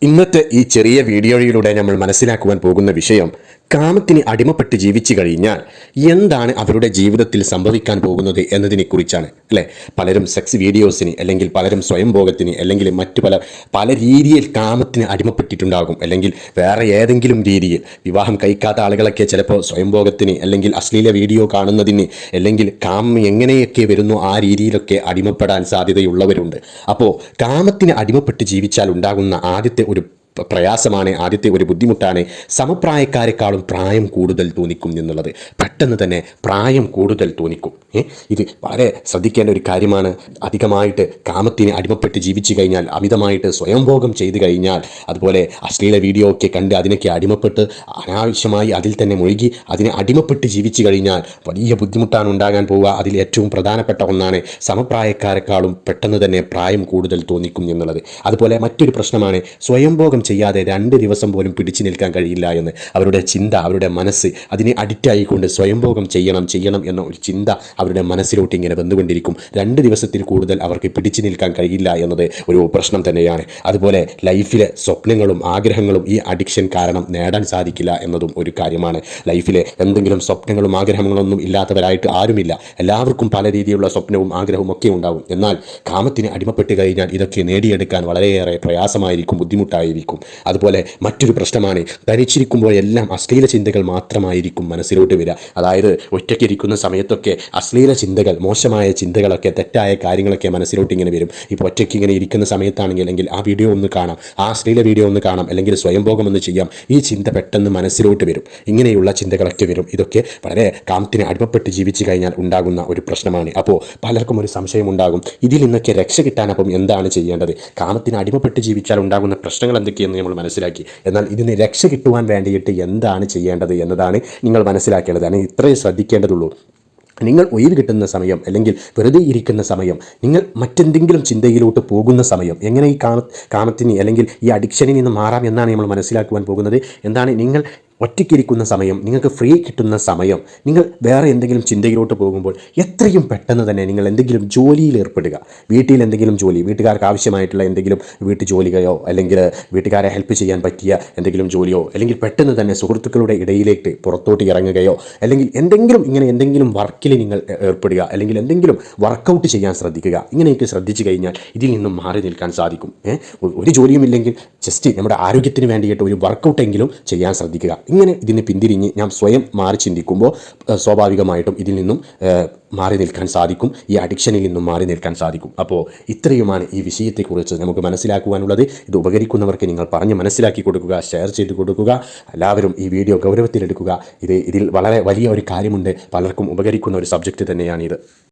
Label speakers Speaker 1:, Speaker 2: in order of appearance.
Speaker 1: ഇന്നത്തെ ഈ ചെറിയ വീഡിയോയിലൂടെ നമ്മൾ മനസ്സിലാക്കുവാൻ പോകുന്ന വിഷയം കാമത്തിന് അടിമപ്പെട്ട് ജീവിച്ചു കഴിഞ്ഞാൽ എന്താണ് അവരുടെ ജീവിതത്തിൽ സംഭവിക്കാൻ പോകുന്നത് എന്നതിനെക്കുറിച്ചാണ് അല്ലേ. പലരും സെക്സ് വീഡിയോസിന് അല്ലെങ്കിൽ പലരും സ്വയംഭോഗത്തിന് അല്ലെങ്കിൽ മറ്റു പല രീതിയിൽ കാമത്തിന് അടിമപ്പെട്ടിട്ടുണ്ടാകും. അല്ലെങ്കിൽ വേറെ ഏതെങ്കിലും രീതിയിൽ വിവാഹം കഴിക്കാത്ത ആളുകളൊക്കെ ചിലപ്പോൾ സ്വയംഭോഗത്തിന് അല്ലെങ്കിൽ അശ്ലീല വീഡിയോ കാണുന്നതിന് അല്ലെങ്കിൽ കാമം എങ്ങനെയൊക്കെ വരുന്നു ആ രീതിയിലൊക്കെ അടിമപ്പെടാൻ സാധ്യതയുള്ളവരുണ്ട്. അപ്പോൾ കാമത്തിന് അടിമപ്പെട്ട് ജീവിച്ചാൽ ഉണ്ടാകുന്ന ആദ്യത്തെ ഒരു പ്രയാസമാണ്, ആദ്യത്തെ ഒരു ബുദ്ധിമുട്ടാണ് സമപ്രായക്കാരെക്കാളും പ്രായം കൂടുതൽ തോന്നിക്കും എന്നുള്ളത്. പെട്ടെന്ന് തന്നെ പ്രായം കൂടുതൽ തോന്നിക്കും. ഇത് വളരെ ശ്രദ്ധിക്കേണ്ട ഒരു കാര്യമാണ്. അധികമായിട്ട് കാമത്തിന് അടിമപ്പെട്ട് ജീവിച്ചു കഴിഞ്ഞാൽ, അമിതമായിട്ട് സ്വയംഭോഗം ചെയ്തു കഴിഞ്ഞാൽ, അതുപോലെ അശ്ലീല വീഡിയോ ഒക്കെ കണ്ട് അതിനൊക്കെ അടിമപ്പെട്ട് അനാവശ്യമായി അതിൽ തന്നെ മുഴുകി അതിനെ അടിമപ്പെട്ട് ജീവിച്ചു കഴിഞ്ഞാൽ വലിയ ബുദ്ധിമുട്ടാണ് ഉണ്ടാകാൻ പോവുക. അതിൽ ഏറ്റവും പ്രധാനപ്പെട്ട ഒന്നാണ് സമപ്രായക്കാരെക്കാളും പെട്ടെന്ന് തന്നെ പ്രായം കൂടുതൽ തോന്നിക്കും എന്നുള്ളത്. അതുപോലെ മറ്റൊരു പ്രശ്നമാണ് സ്വയംഭോഗം ചെയ്യാതെ 2 ദിവസം പോലും പിടിച്ചു നിൽക്കാൻ കഴിയില്ല എന്ന്. അവരുടെ ചിന്ത, അവരുടെ മനസ്സ് അതിനെ അഡിക്റ്റായിക്കൊണ്ട് സ്വയംഭോഗം ചെയ്യണം എന്ന ഒരു ചിന്ത അവരുടെ മനസ്സിലോട്ട് ഇങ്ങനെ വന്നുകൊണ്ടിരിക്കും. 2 ദിവസത്തിൽ കൂടുതൽ അവർക്ക് പിടിച്ചു നിൽക്കാൻ കഴിയില്ല എന്നത് ഒരു പ്രശ്നം തന്നെയാണ്. അതുപോലെ ലൈഫിലെ സ്വപ്നങ്ങളും ആഗ്രഹങ്ങളും ഈ അഡിക്ഷൻ കാരണം നേടാൻ സാധിക്കില്ല എന്നതും ഒരു കാര്യമാണ്. ലൈഫിലെ എന്തെങ്കിലും സ്വപ്നങ്ങളും ആഗ്രഹങ്ങളൊന്നും ഇല്ലാത്തവരായിട്ട് ആരുമില്ല. എല്ലാവർക്കും പല രീതിയിലുള്ള സ്വപ്നവും ആഗ്രഹവും ഒക്കെ ഉണ്ടാവും. എന്നാൽ കാമത്തിന് അടിമപ്പെട്ട് കഴിഞ്ഞാൽ ഇതൊക്കെ നേടിയെടുക്കാൻ വളരെയേറെ പ്രയാസമായിരിക്കും, ബുദ്ധിമുട്ടായിരിക്കും. അതുപോലെ മറ്റൊരു പ്രശ്നമാണ്, ധരിച്ചിരിക്കുമ്പോഴെല്ലാം അശ്ലീല ചിന്തകൾ മാത്രമായിരിക്കും മനസ്സിലോട്ട് വരിക. അതായത് ഒറ്റയ്ക്കിരിക്കുന്ന സമയത്തൊക്കെ അശ്ലീല ചിന്തകൾ, മോശമായ ചിന്തകളൊക്കെ, തെറ്റായ കാര്യങ്ങളൊക്കെ മനസ്സിലോട്ട് ഇങ്ങനെ വരും. ഇപ്പോൾ ഒറ്റയ്ക്ക് ഇങ്ങനെ ഇരിക്കുന്ന സമയത്താണെങ്കിൽ അല്ലെങ്കിൽ ആ വീഡിയോ ഒന്ന് കാണാം, ആ അശ്ലീല വീഡിയോ ഒന്ന് കാണാം, അല്ലെങ്കിൽ സ്വയംഭോഗം ഒന്ന് ചെയ്യാം, ഈ ചിന്ത പെട്ടെന്ന് മനസ്സിലോട്ട് വരും. ഇങ്ങനെയുള്ള ചിന്തകളൊക്കെ വരും. ഇതൊക്കെ വളരെ കാമത്തിന് അടിമപ്പെട്ട് ജീവിച്ചു കഴിഞ്ഞാൽ ഉണ്ടാകുന്ന ഒരു പ്രശ്നമാണ്. അപ്പോൾ പലർക്കും ഒരു സംശയം ഉണ്ടാകും, ഇതിൽ നിന്നൊക്കെ രക്ഷ കിട്ടാൻ അപ്പം എന്താണ് ചെയ്യേണ്ടത്? കാമത്തിന് അടിമപ്പെട്ട് ജീവിച്ചാൽ ഉണ്ടാകുന്ന പ്രശ്നങ്ങൾ എന്തൊക്കെയെന്ന് നമ്മൾ മനസ്സിലാക്കി. എന്നാൽ ഇതിന് രക്ഷ കിട്ടുവാൻ വേണ്ടിയിട്ട് എന്താണ് ചെയ്യേണ്ടത് എന്നതാണ് നിങ്ങൾ മനസ്സിലാക്കേണ്ടത്. അല്ലെങ്കിൽ ഇത്രയും ശ്രദ്ധിക്കേണ്ടതുള്ളൂ. നിങ്ങൾ ഒഴിവ് കിട്ടുന്ന സമയം അല്ലെങ്കിൽ വെറുതെ ഇരിക്കുന്ന സമയം, നിങ്ങൾ മറ്റെന്തെങ്കിലും ചിന്തയിലോട്ട് പോകുന്ന സമയം, എങ്ങനെ ഈ കാമത്തിന് അല്ലെങ്കിൽ ഈ അഡിക്ഷനിൽ നിന്ന് മാറാം എന്നാണ് നമ്മൾ മനസ്സിലാക്കുവാൻ പോകുന്നത്. എന്താണ്, നിങ്ങൾ ഒറ്റയ്ക്കിരിക്കുന്ന സമയം, നിങ്ങൾക്ക് ഫ്രീ കിട്ടുന്ന സമയം, നിങ്ങൾ വേറെ എന്തെങ്കിലും ചിന്തയിലോട്ട് പോകുമ്പോൾ എത്രയും പെട്ടെന്ന് തന്നെ നിങ്ങൾ എന്തെങ്കിലും ജോലിയിൽ ഏർപ്പെടുക. വീട്ടിൽ എന്തെങ്കിലും ജോലി, വീട്ടുകാർക്ക് ആവശ്യമായിട്ടുള്ള എന്തെങ്കിലും വീട്ടു ജോലിയോ അല്ലെങ്കിൽ വീട്ടുകാരെ ഹെൽപ്പ് ചെയ്യാൻ പറ്റിയ എന്തെങ്കിലും ജോലിയോ, അല്ലെങ്കിൽ പെട്ടെന്ന് തന്നെ സുഹൃത്തുക്കളുടെ ഇടയിലേക്ക് പുറത്തോട്ട് ഇറങ്ങുകയോ, അല്ലെങ്കിൽ എന്തെങ്കിലും വർക്കിൽ നിങ്ങൾ ഏർപ്പെടുക, അല്ലെങ്കിൽ എന്തെങ്കിലും വർക്കൗട്ട് ചെയ്യാൻ ശ്രദ്ധിക്കുക. ഇങ്ങനെയൊക്കെ ശ്രദ്ധിച്ചു കഴിഞ്ഞാൽ ഇതിൽ നിന്നും മാറി നിൽക്കാൻ സാധിക്കും. ഒരു ജോലിയുമില്ലെങ്കിൽ ജസ്റ്റ് നമ്മുടെ ആരോഗ്യത്തിന് വേണ്ടിയിട്ട് ഒരു വർക്കൗട്ടെങ്കിലും ചെയ്യാൻ ശ്രദ്ധിക്കുക. ഇങ്ങനെ ഇതിന് പിന്തിരിഞ്ഞ് ഞാൻ സ്വയം മാറി ചിന്തിക്കുമ്പോൾ സ്വാഭാവികമായിട്ടും ഇതിൽ നിന്നും മാറി നിൽക്കാൻ സാധിക്കും, ഈ അഡിക്ഷനിൽ നിന്നും മാറി നിൽക്കാൻ സാധിക്കും. അപ്പോൾ ഇത്രയുമാണ് ഈ വിഷയത്തെക്കുറിച്ച് നമുക്ക് മനസ്സിലാക്കുവാനുള്ളത്. ഇത് ഉപകരിക്കുന്നവർക്ക് നിങ്ങൾ പറഞ്ഞ് മനസ്സിലാക്കി കൊടുക്കുക, ഷെയർ ചെയ്ത് കൊടുക്കുക. എല്ലാവരും ഈ വീഡിയോ ഗൗരവത്തിലെടുക്കുക. ഇതിൽ വളരെ വലിയ ഒരു കാര്യമുണ്ട്, പലർക്കും ഉപകരിക്കുന്ന ഒരു സബ്ജക്റ്റ് തന്നെയാണിത്.